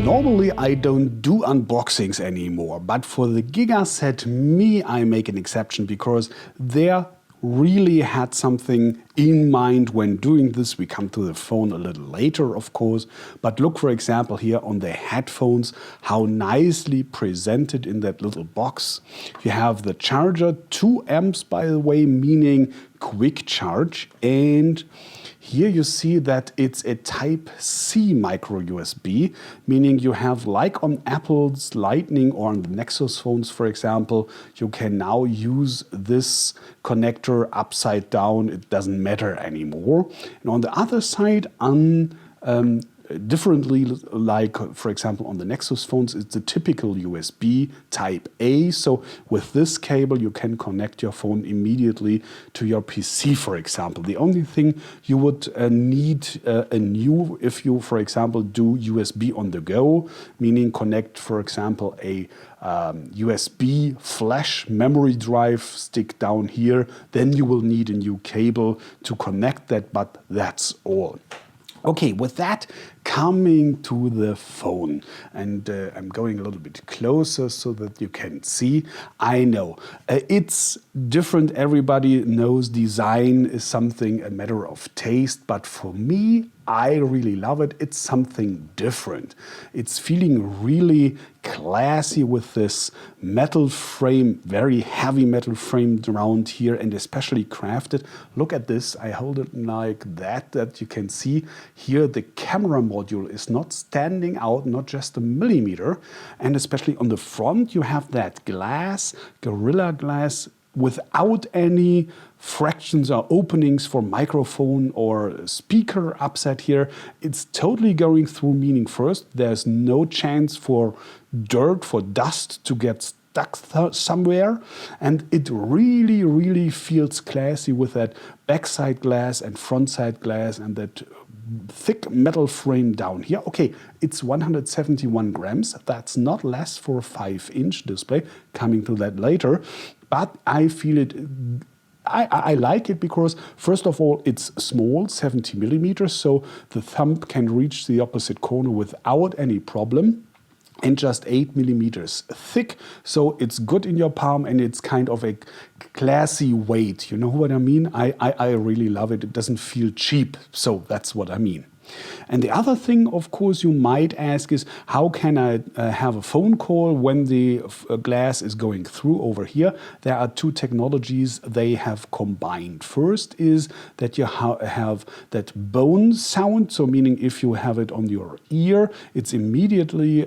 Normally I don't do unboxings anymore, but for the Gigaset ME I make an exception because there really had something in mind when doing this. We come to the phone a little later, of course, but look, for example, here on the headphones, how nicely presented in that little box. You have the charger, 2 amps, by the way, meaning quick charge, and here you see that it's a Type-C micro USB, meaning you have, like on Apple's Lightning or on the Nexus phones, for example, you can now use this connector upside down. It doesn't matter anymore. And on the other side, differently, like for example on the Nexus phones, it's a typical USB Type A. So with this cable you can connect your phone immediately to your PC, for example. The only thing you would need a new, if you for example do USB on the go, meaning connect for example a USB flash memory drive stick down here, then you will need a new cable to connect that, but that's all. Okay, with that, coming to the phone, and I'm going a little bit closer so that you can see. I know it's different. Everybody knows design is something, a matter of taste, but for me, I really love it. It's something different. It's feeling really classy with this metal frame, very heavy metal frame around here, and especially crafted. Look at this. I hold it like that you can see here the camera module is not standing out, not just a millimeter. And especially on the front, you have that glass, Gorilla Glass, without any fractions or openings for microphone or speaker upset here. It's totally going through, meaning first, there's no chance for dirt, for dust to get stuck somewhere. And it really, really feels classy with that backside glass and front side glass and that thick metal frame down here. Okay, it's 171 grams. That's not less for a 5-inch display. Coming to that later. But I feel it, I like it because, first of all, it's small, 70 millimeters, so the thumb can reach the opposite corner without any problem. And just 8 millimeters thick, so it's good in your palm and it's kind of a classy weight. You know what I mean? I really love it. It doesn't feel cheap, so that's what I mean. And the other thing, of course, you might ask is, how can I have a phone call when the glass is going through over here? There are 2 technologies they have combined. First is that you have that bone sound, so meaning if you have it on your ear, it's immediately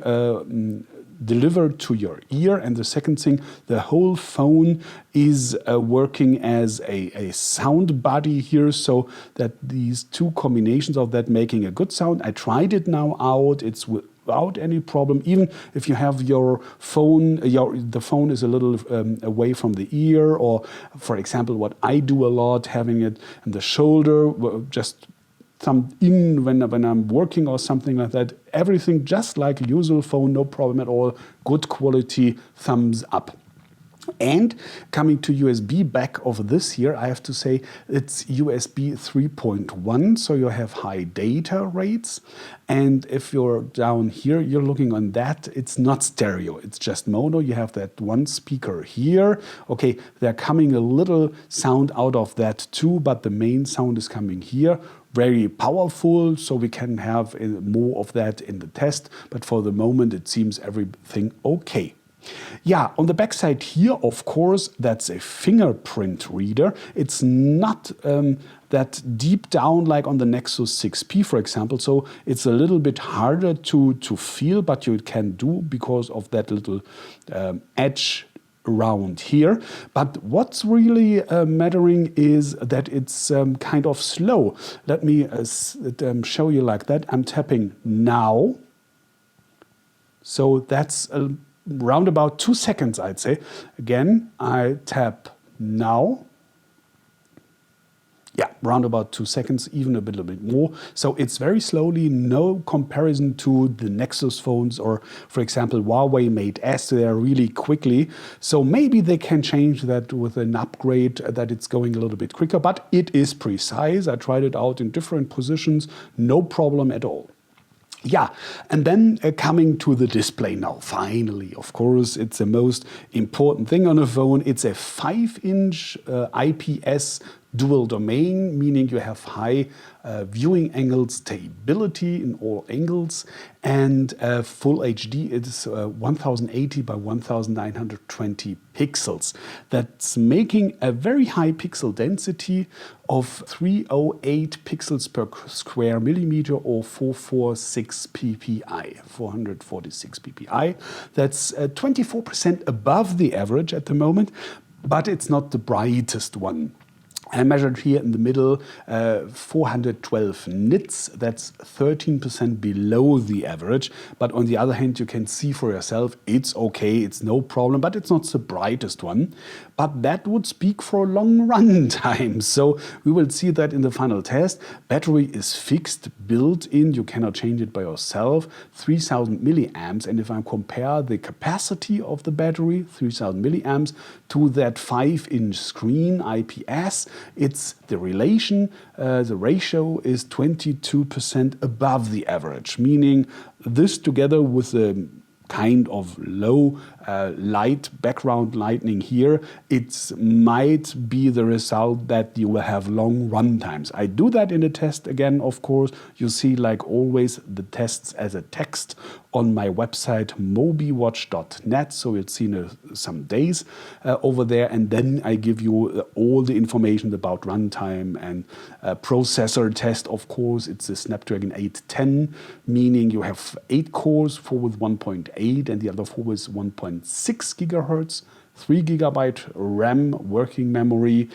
delivered to your ear. And the second thing, the whole phone is working as a sound body here, so that these 2 combinations of that making a good sound. I tried it now out. It's without any problem. Even if you have your phone, the phone is a little away from the ear, or for example, what I do a lot, having it in the shoulder, just thumb in when I'm working or something like that. Everything just like a usual phone, no problem at all. Good quality, thumbs up. And coming to USB back of this here, I have to say it's USB 3.1, so you have high data rates. And if you're down here, you're looking on that, it's not stereo, it's just mono. You have that one speaker here. Okay, they're coming a little sound out of that too, but the main sound is coming here. Very powerful, so we can have more of that in the test, but for the moment it seems everything okay. Yeah, on the back side here, of course, that's a fingerprint reader. It's not that deep down like on the Nexus 6P, for example, so it's a little bit harder to feel, but you can do because of that little edge around here. But what's really mattering is that it's kind of slow. Let me show you like that. I'm tapping now. So that's around about 2 seconds, I'd say. Again, I tap now. Yeah, around about 2 seconds, even a little bit more. So it's very slowly, no comparison to the Nexus phones or, for example, Huawei Mate S. They are really quickly. So maybe they can change that with an upgrade that it's going a little bit quicker, but it is precise. I tried it out in different positions, no problem at all. Yeah, and then coming to the display now, finally, of course, it's the most important thing on a phone. It's a 5-inch IPS dual domain, meaning you have high viewing angle stability in all angles, and full HD is 1080 by 1920 pixels. That's making a very high pixel density of 308 pixels per square millimeter, or 446 ppi, 446 ppi. That's 24% above the average at the moment, but it's not the brightest one. I measured here in the middle 412 nits, that's 13% below the average. But on the other hand, you can see for yourself, it's okay, it's no problem, but it's not the brightest one. But that would speak for a long run time. So we will see that in the final test. Battery is fixed, built in, you cannot change it by yourself, 3000 milliamps. And if I compare the capacity of the battery, 3000 milliamps, to that 5-inch screen IPS, it's the relation, the ratio is 22% above the average, meaning this together with the kind of low light background lighting here, it might be the result that you will have long run times. I do that in a test again, of course. You see, like always, the tests as a text on my website mobiwatch.net, so you'll see in some days over there, and then I give you all the information about runtime and processor test. Of course, it's a Snapdragon 810, meaning you have 8 cores, 4 with 1.8 and the other 4 with 1.6 gigahertz, 3 GB RAM working memory.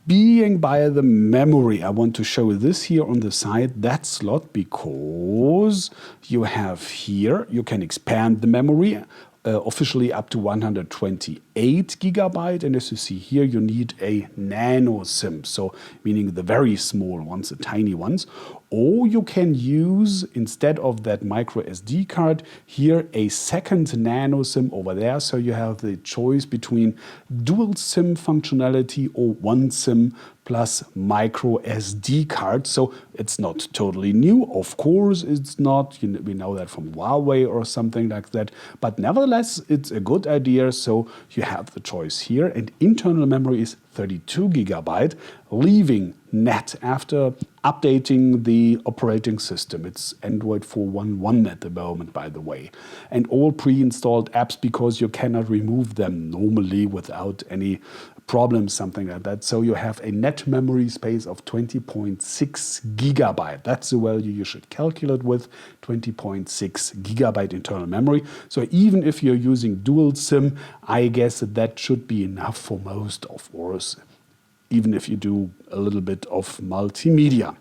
Being by the memory, I want to show this here on the side, that slot, because you have here, you can expand the memory officially up to 128 GB, and as you see here, you need a nano SIM, so meaning the very small ones, the tiny ones. Or you can use, instead of that micro SD card, here a second nano SIM over there. So you have the choice between dual SIM functionality or one SIM plus micro SD card. So it's not totally new. Of course, it's not. We know that from Huawei or something like that. But nevertheless, it's a good idea. So you have the choice here. And internal memory is 32 GB, leaving net after updating the operating system. It's Android 4.1.1 at the moment, by the way. And all pre-installed apps, because you cannot remove them normally without any problems, something like that. So you have a net memory space of 20.6 GB. That's the value you should calculate with, 20.6 GB internal memory. So even if you're using dual SIM, I guess that should be enough for most of us, even if you do a little bit of multimedia.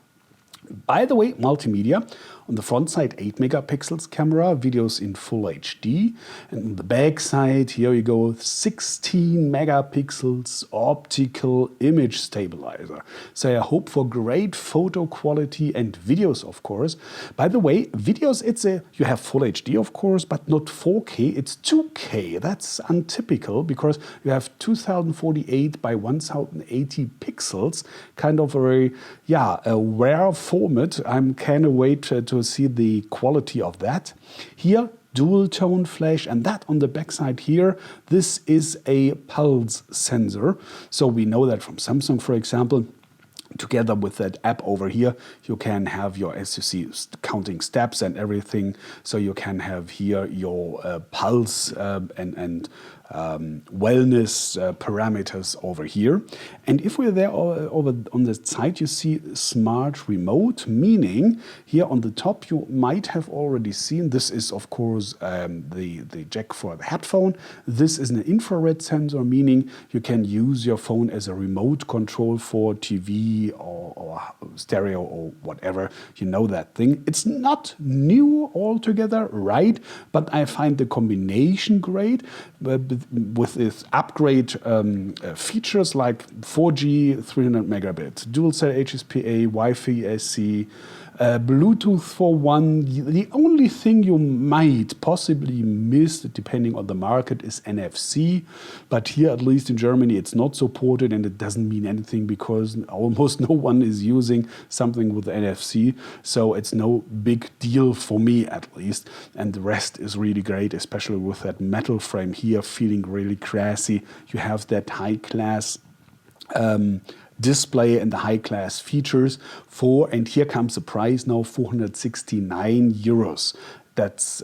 By the way, multimedia, on the front side 8 megapixels camera, videos in full HD, and on the back side, here you go, 16 megapixels optical image stabilizer. So I hope for great photo quality and videos, of course. By the way, videos, you have full HD, of course, but not 4K, it's 2K. That's untypical because you have 2048 by 1080 pixels, kind of a rare format. I'm kind of wait to see the quality of that. Here, dual tone flash, and that on the back side here, this is a pulse sensor. So we know that from Samsung, for example. Together with that app over here, you can have your, as you see, counting steps and everything. So you can have here your pulse and wellness parameters over here. And if we're there over on the side, you see smart remote, meaning here on the top, you might have already seen, this is of course the jack for the headphone. This is an infrared sensor, meaning you can use your phone as a remote control for TV or stereo or whatever, you know that thing. It's not new altogether, right? But I find the combination great with this upgrade features like 4G 300 megabits, dual cell HSPA, Wi-Fi SC, Bluetooth for one. The only thing you might possibly miss, depending on the market, is NFC. But here, at least in Germany, it's not supported, and it doesn't mean anything because almost no one is using something with NFC. So it's no big deal for me, at least. And the rest is really great, especially with that metal frame here, feeling really classy. You have that high-class display and the high-class features and here comes the price now, 469 euros. That's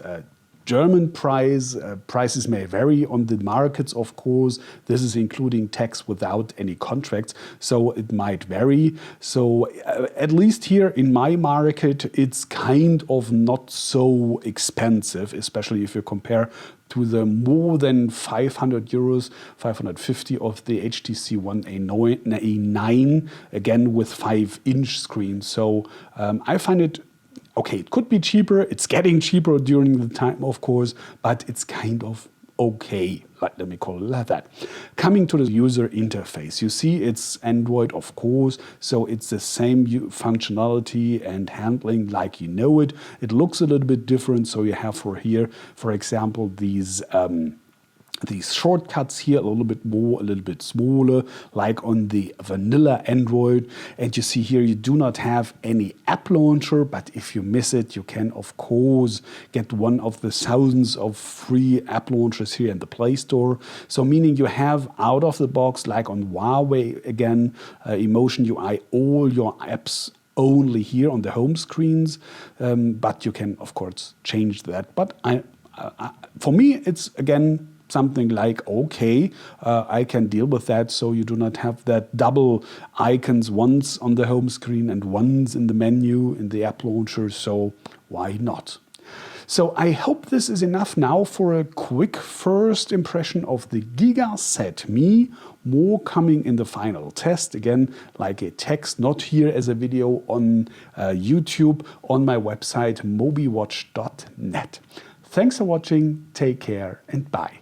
German price. Prices may vary on the markets, of course. This is including tax without any contracts, so it might vary. So at least here in my market, it's kind of not so expensive, especially if you compare to the more than 500 euros, 550 of the HTC One A9, again with 5-inch screen. So I find it okay. It could be cheaper. It's getting cheaper during the time, of course, but it's kind of okay. Let me call it like that. Coming to the user interface, you see it's Android, of course, so it's the same functionality and handling like you know it. It looks a little bit different, so you have for here, for example, these shortcuts here, a little bit more, a little bit smaller, like on the vanilla Android. And you see here you do not have any app launcher, but if you miss it, you can, of course, get one of the thousands of free app launchers here in the Play Store. So meaning you have out of the box, like on Huawei again, Emotion UI, all your apps only here on the home screens. But you can, of course, change that. But for me, it's again something like, okay, I can deal with that, so you do not have that double icons, once on the home screen and once in the menu in the app launcher, so why not? So I hope this is enough now for a quick first impression of the Gigaset ME. More coming in the final test, again, like a text, not here as a video on YouTube, on my website mobiwatch.net. Thanks for watching, take care and bye.